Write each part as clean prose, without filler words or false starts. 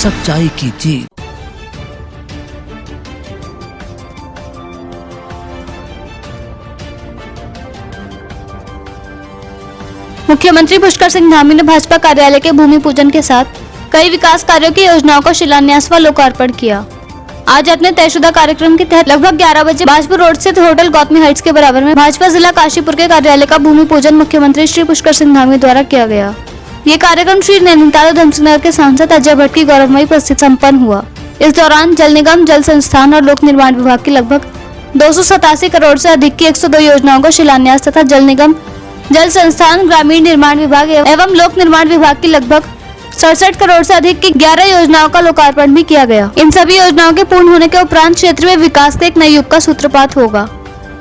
सच्चाई की जीत। मुख्यमंत्री पुष्कर सिंह धामी ने भाजपा कार्यालय के भूमि पूजन के साथ कई विकास कार्यों की योजनाओं का शिलान्यास व लोकार्पण किया। आज अपने तयशुदा कार्यक्रम के तहत लगभग 11 बजे बाजपुर रोड स्थित होटल गौतमी हाइट्स के बराबर में भाजपा जिला काशीपुर के कार्यालय का भूमि पूजन मुख्यमंत्री श्री पुष्कर सिंह धामी द्वारा किया गया। ये कार्यक्रम श्री नैनीताल और धनसिंहनगर के सांसद अजय भट्ट की गौरवमयी उपस्थिति संपन्न हुआ। इस दौरान जल निगम, जल संस्थान और लोक निर्माण विभाग की लगभग 287 करोड़ से अधिक की 102 योजनाओं का शिलान्यास तथा जल निगम, जल संस्थान, ग्रामीण निर्माण विभाग एवं लोक निर्माण विभाग की लगभग 67 करोड़ से अधिक की 11 योजनाओं का लोकार्पण भी किया गया। इन सभी योजनाओं के पूर्ण होने के उपरांत क्षेत्र में विकास के एक नए युग का सूत्रपात होगा।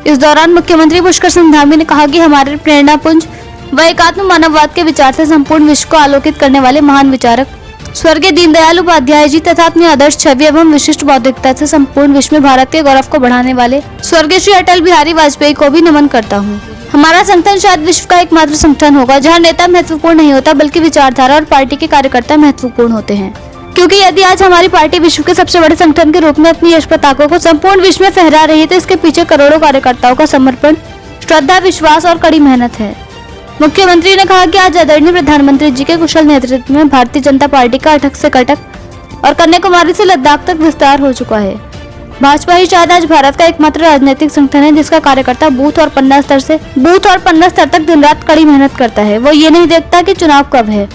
इस दौरान मुख्यमंत्री पुष्कर सिंह धामी ने कहा कि हमारे प्रेरणापुंज व एकात्म मानववाद के विचार से संपूर्ण विश्व को आलोकित करने वाले महान विचारक स्वर्गीय दीनदयाल उपाध्याय जी तथा अपनी आदर्श छवि एवं विशिष्ट बौद्धिकता से संपूर्ण विश्व में भारत के गौरव को बढ़ाने वाले स्वर्गीय श्री अटल बिहारी वाजपेयी को भी नमन करता हूँ। हमारा संगठन शायद विश्व का एकमात्र संगठन होगा जहां नेता महत्वपूर्ण नहीं होता बल्कि विचारधारा और पार्टी के कार्यकर्ता महत्वपूर्ण होते हैं। क्योंकि यदि आज हमारी पार्टी विश्व के सबसे बड़े संगठन के रूप में अपनी यश पताकों को संपूर्ण विश्व में फहरा रही है तो इसके पीछे करोड़ों कार्यकर्ताओं का समर्पण, श्रद्धा, विश्वास और कड़ी मेहनत है। मुख्यमंत्री ने कहा कि आज आदरणीय प्रधानमंत्री जी के कुशल नेतृत्व में भारतीय जनता पार्टी का अटक से कटक और कन्याकुमारी से लद्दाख तक विस्तार हो चुका है। भाजपा ही शायद आज भारत का एकमात्र राजनीतिक संगठन है जिसका कार्यकर्ता बूथ और पन्ना स्तर तक दिन रात कड़ी मेहनत करता है। वो ये नहीं देखता कि चुनाव कब है,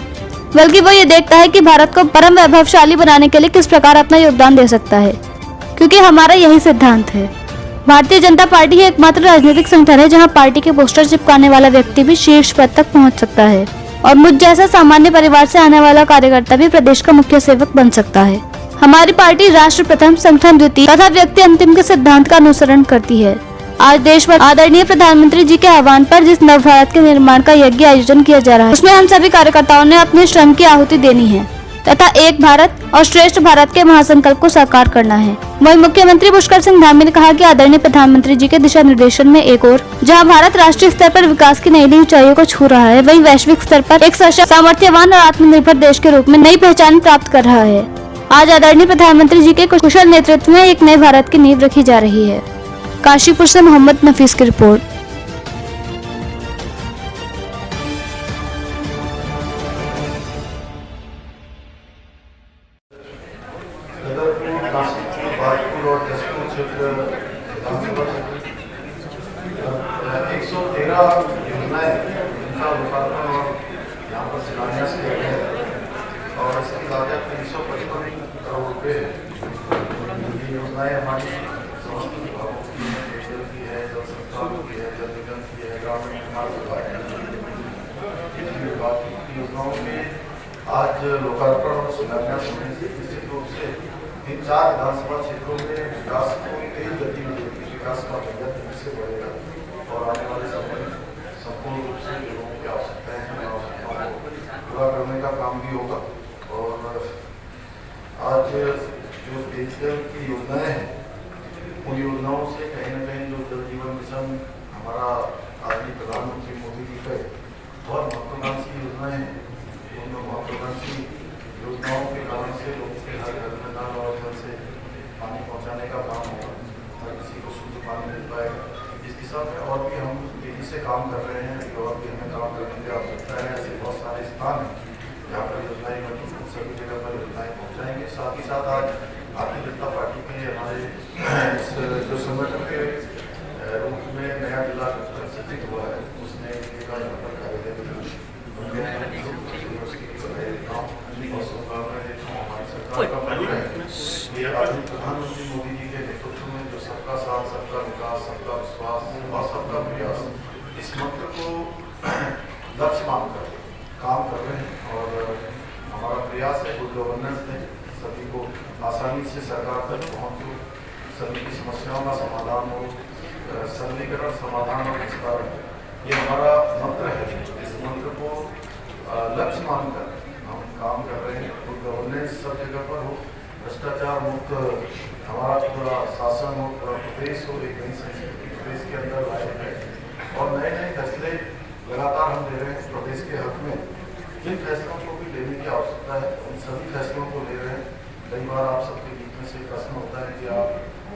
बल्कि वो ये देखता है कि भारत को परम वैभवशाली बनाने के लिए किस प्रकार अपना योगदान दे सकता है। क्योंकि हमारा यही सिद्धांत है। भारतीय जनता पार्टी ही एकमात्र राजनीतिक संगठन है जहाँ पार्टी के पोस्टर चिपकाने वाला व्यक्ति भी शीर्ष पद तक पहुँच सकता है और मुझ जैसा सामान्य परिवार से आने वाला कार्यकर्ता भी प्रदेश का मुख्य सेवक बन सकता है। हमारी पार्टी राष्ट्र प्रथम, संगठन द्वितीय तथा व्यक्ति अंतिम के सिद्धांत का अनुसरण करती है। आज देश में आदरणीय प्रधानमंत्री जी के आह्वान पर जिस नव भारत के निर्माण का यज्ञ आयोजन किया जा रहा है उसमें हम सभी कार्यकर्ताओं ने अपने श्रम की आहुति देनी है तथा एक भारत और श्रेष्ठ भारत के महासंकल्प को साकार करना है। वहीं मुख्यमंत्री पुष्कर सिंह धामी ने कहा कि आदरणीय प्रधानमंत्री जी के दिशा निर्देशन में एक और जहां भारत राष्ट्रीय स्तर पर विकास की नई नई ऊंचाइयों को छू रहा है, वहीं वैश्विक स्तर पर एक सशक्त, सामर्थ्यवान और आत्मनिर्भर देश के रूप में नई पहचान प्राप्त कर रहा है। आज आदरणीय प्रधानमंत्री जी के कुशल नेतृत्व में एक नए भारत की नींव रखी जा रही है। काशीपुर से मोहम्मद नफीस की रिपोर्ट। योजनाएं हमारी समस्त विभागों की है, पेयजल की है, जल संस्थान की है, जल निगम की है, ग्रामीण निर्माण विभाग की विभाग की योजनाओं में आज लोकार्पण और शिलान्यास होने से निश्चित रूप से इन 4 विधानसभा क्षेत्रों में विकास को तेज गति मिलेगी, विकास का तेजी से बढ़ेगा और आने वाले समय में संपूर्ण रूप से लोगों की आवश्यकताओं को पूरा करने का काम भी होगा। और आज जो पेयजल की योजनाएं हैं उन योजनाओं से कहीं न कहीं जो जल जीवन मिशन हमारा आदरणीय प्रधानमंत्री मोदी जी का बहुत महत्वाकांक्षी योजनाएं हैं, उन महत्वाकांक्षी योजनाओं के कारण से लोगों के हर घर में नल और जल से पानी पहुंचाने का काम होगा, हर किसी को शुद्ध पानी मिल पाएगा। इस दिशा में और भी हम तेजी से काम कर रहे हैं, और भी हमें काम करने की आवश्यकता है। ऐसे बहुत सारे स्थान हैं जहाँ पर योजनाएं बनी, सभी जगह पर योजनाएं पहुँचाएंगे। साथ ही साथ आज भारतीय जनता पार्टी के हमारे इस जो संगठन के रूप में नया जिला सृजित हुआ है उसने प्रधानमंत्री मोदी जी के नेतृत्व में जो सबका साथ, सबका विकास, सबका विश्वास और सबका प्रयास, इस मंत्र को लक्ष्य मानकर काम कर रहे हैं। और हमारा प्रयास है गुड गवर्नेंस में सभी को आसानी से सरकार तक पहुँच हो, सभी की समस्याओं का समाधान हो, सरलीकरण, समाधान और विस्तार, ये हमारा मंत्र है। इस मंत्र को लक्ष्य मानकर हम काम कर रहे हैं। गुड गवर्नेंस सब जगह पर हो, भ्रष्टाचार मुक्त हमारा पूरा शासन हो, पूरा प्रदेश हो, एक नई संस्कृति प्रदेश के अंदर लाए है और नए नए फैसले लगातार हम दे रहे हैं प्रदेश के हक में। जिन फैसलों को भी लेने की आवश्यकता है, उन सभी फैसलों को ले रहे हैं। कई बार आप सबके बीच में से प्रश्न होता है कि आप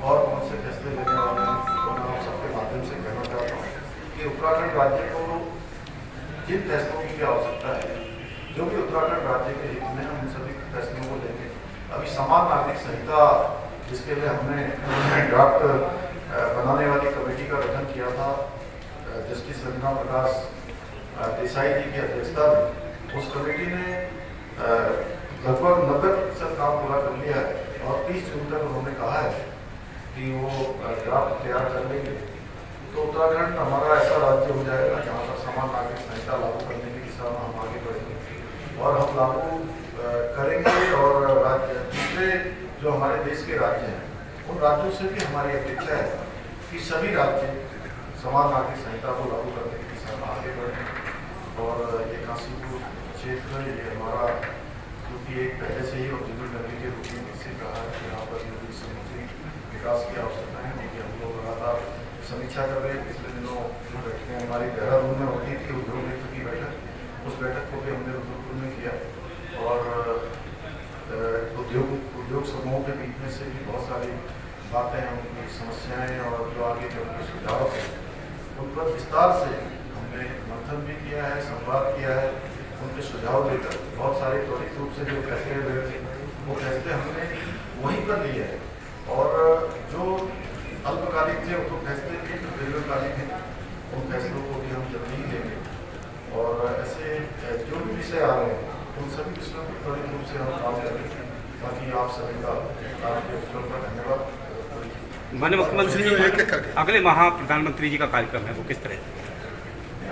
और कौन से फैसले लेने वाले हैं, तो मैं आप सबके माध्यम से कहना चाहता हूँ कि उत्तराखंड राज्य को जिन फैसलों की आवश्यकता है, जो भी उत्तराखंड राज्य के हित में हम उन सभी फैसलों को लेंगे। अभी समान नागरिक संहिता, जिसके लिए हमने ड्राफ्ट बनाने वाली कमेटी का गठन किया था जस्टिस रंजना प्रकाश देसाई जी की अध्यक्षता में, उस कमेटी ने लगभग 90% काम पूरा कर लिया है और 30 जून तक उन्होंने कहा है कि वो ड्राफ्ट तैयार कर लेंगे। तो उत्तराखंड हमारा ऐसा राज्य हो जाएगा जहाँ पर समान नागरिक संहिता लागू करने की दिशा में हम आगे बढ़ेंगे और हम लागू करेंगे। और राज्य दूसरे जो हमारे देश के राज्य हैं, उन राज्यों से भी हमारी अपेक्षा है कि सभी राज्य समान नागरिक संहिता को लागू करने की दिशा में आगे बढ़ें। और ये काशीपुर क्षेत्र, ये हमारा क्योंकि एक पहले से ही औद्योगिक नगरी के रूप में विकसित रहा है, यहाँ पर जो भी समुद्री विकास की आवश्यकता है उनकी हम लोग लगातार समीक्षा कर रहे हैं। पिछले दिनों जो बैठकें हमारी देहरादून में होती थी, उद्योग नीति की बैठक, उस बैठक को भी हमने रुद्रपुर में किया और उद्योग समूहों के बीच में से भी बहुत सारी बातें, उनकी समस्याएं और जो आगे के उनके सुझाव हैं, उन पर विस्तार से हमने मंथन भी किया है, संवाद किया है। उनके सुझाव लेकर बहुत सारे त्वरित रूप से जो फैसले हुए थे, वो फैसले हमने वहीं पर लिए हैं। और जो अल्पकालिक थे वो फैसले लिए, जो दीर्घकालिक हैं उन फैसलों को भी हम जल्दी ही लेंगे। और ऐसे जो भी विषय आ रहे हैं, उन सभी विषयों पर त्वरित रूप से हम काम करेंगे। बाकी आप सभी का आपके उत्तर पर धन्यवाद। माननीय मुख्यमंत्री अगले माह प्रधानमंत्री जी का कार्यक्रम है, वो किस तरह है?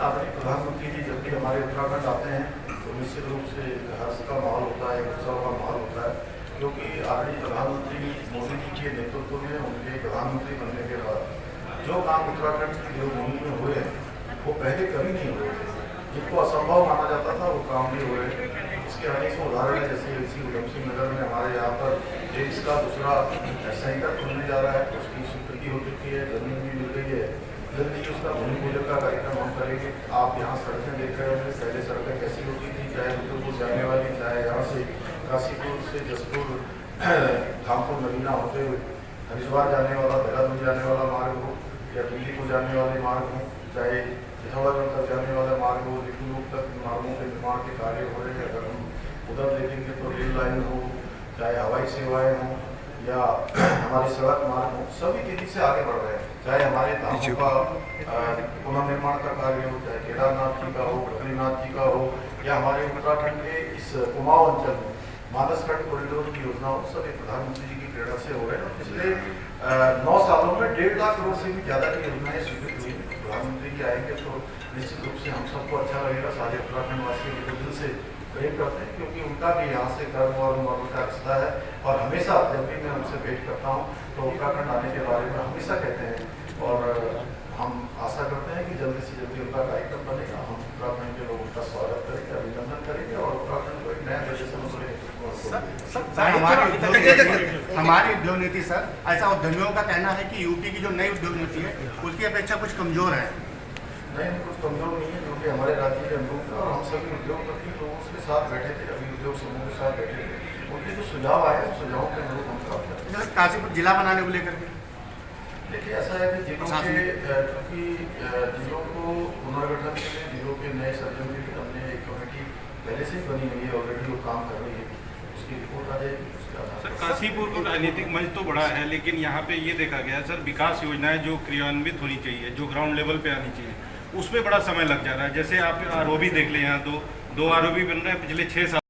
आदरणीय प्रधानमंत्री जी जब भी हमारे उत्तराखंड आते हैं तो निश्चित रूप से हर्ष का माहौल होता है, उत्सव का माहौल होता है, क्योंकि आदरणीय प्रधानमंत्री मोदी जी के नेतृत्व में उनके प्रधानमंत्री बनने के बाद जो काम उत्तराखंड की देवभूमि में हुए हैं, वो पहले कभी नहीं हुए थे। जिनको असंभव माना जाता था वो काम भी हुए। इसके अनेकों उदाहरण है, जैसे इसी उधम सिंह नगर में हमारे यहाँ पर एम्स का दूसरा सेंटर खुलने जा रहा है, उसकी स्वीकृति हो चुकी है, जमीन भी मिल गई है। जल्दी ही उसका भूमि पूजन का कार्यक्रम हम करेंगे। आप यहाँ सड़कें देख रहे होंगे, पहले सड़कें कैसी होती थी, चाहे रुद्रपुर जाने वाली, चाहे यहाँ से काशीपुर से जसपुर धामपुर नगीना होते हुए हरिद्वार जाने वाला, देहरादून जाने वाला मार्ग हो, या दिल्ली को जाने वाले मार्ग हो, चाहे पिथौरागढ़ तक जाने वाला मार्ग हो, लिखनऊ तक मार्गों के निर्माण के कार्य हो रहे हैं। अगर हम उधर देखेंगे तो रेल लाइन हो, चाहे हवाई सेवाएँ हों, या हमारे सड़क मार्ग हो, सभी तेजी से आगे बढ़ रहे हैं। चाहे हमारे धामों का पुनर्निर्माण का कार्य हो, चाहे केदारनाथ जी का हो, बद्रीनाथ जी का हो, या हमारे उत्तराखंड के इस कुमाऊं अंचल में मानसखंड कॉरिडोर की योजना हो, सभी प्रधानमंत्री जी की प्रेरणा से हो रहे हैं। पिछले 9 सालों में 1.5 लाख करोड़ से भी ज़्यादा की योजनाएं स्वीकृत हुई। प्रधानमंत्री जी आएंगे तो निश्चित रूप से हम सबको अच्छा लगेगा। सारे उत्तराखंड वासियों को दिल से प्रेम करते हैं, क्योंकि उनका भी यहाँ से कर्म और मर्म का रिश्ता है। और हमेशा जब भी मैं उनसे भेंट करता हूँ तो उत्तराखंड आने के बारे में हमेशा कहते हैं और हम आशा करते हैं कि जल्दी से जल्दी उनका कार्यक्रम बनेगा। हम उत्तराखंड के लोगों का स्वागत करेंगे, अभिनंदन करेंगे और उत्तराखंड को एक नया देश हमारी उद्योग नीति सर, ऐसा उद्यमियों का कहना है कि यूपी की जो नई उद्योग नीति है उसकी अपेक्षा कुछ कमजोर है। नहीं, कुछ कमजोर नहीं है, क्योंकि हमारे राज्य के अनुरूप है और हम सभी उद्योगपति लोगों के साथ बैठे थे, अभी उद्योग समूह के साथ बैठे थे। उनके जो सुझाव आए हैं, सुझावों के अनुरूप हम काम करते हैं। जैसे काशीपुर जिला बनाने को लेकर के देखिए, ऐसा है कि जिलों के क्योंकि जिलों को पुनर्गठन के लिए, जिलों के नए सर्जन के लिए हमने एक कमेटी पहले से ही बनी हुई है, ऑलरेडी वो काम कर रही है। उसकी रिपोर्ट आ जाएगी, उसके आधार सर काशीपुर को राजनीतिक मंच तो बड़ा है, लेकिन यहाँ पे ये देखा गया सर, विकास योजनाएं जो क्रियान्वित होनी चाहिए, जो ग्राउंड लेवल पे आनी चाहिए, उसमें बड़ा समय लग जा रहा है। जैसे आप आरओबी देख लें, यहाँ दो आरओबी बन रहे हैं पिछले 6 साल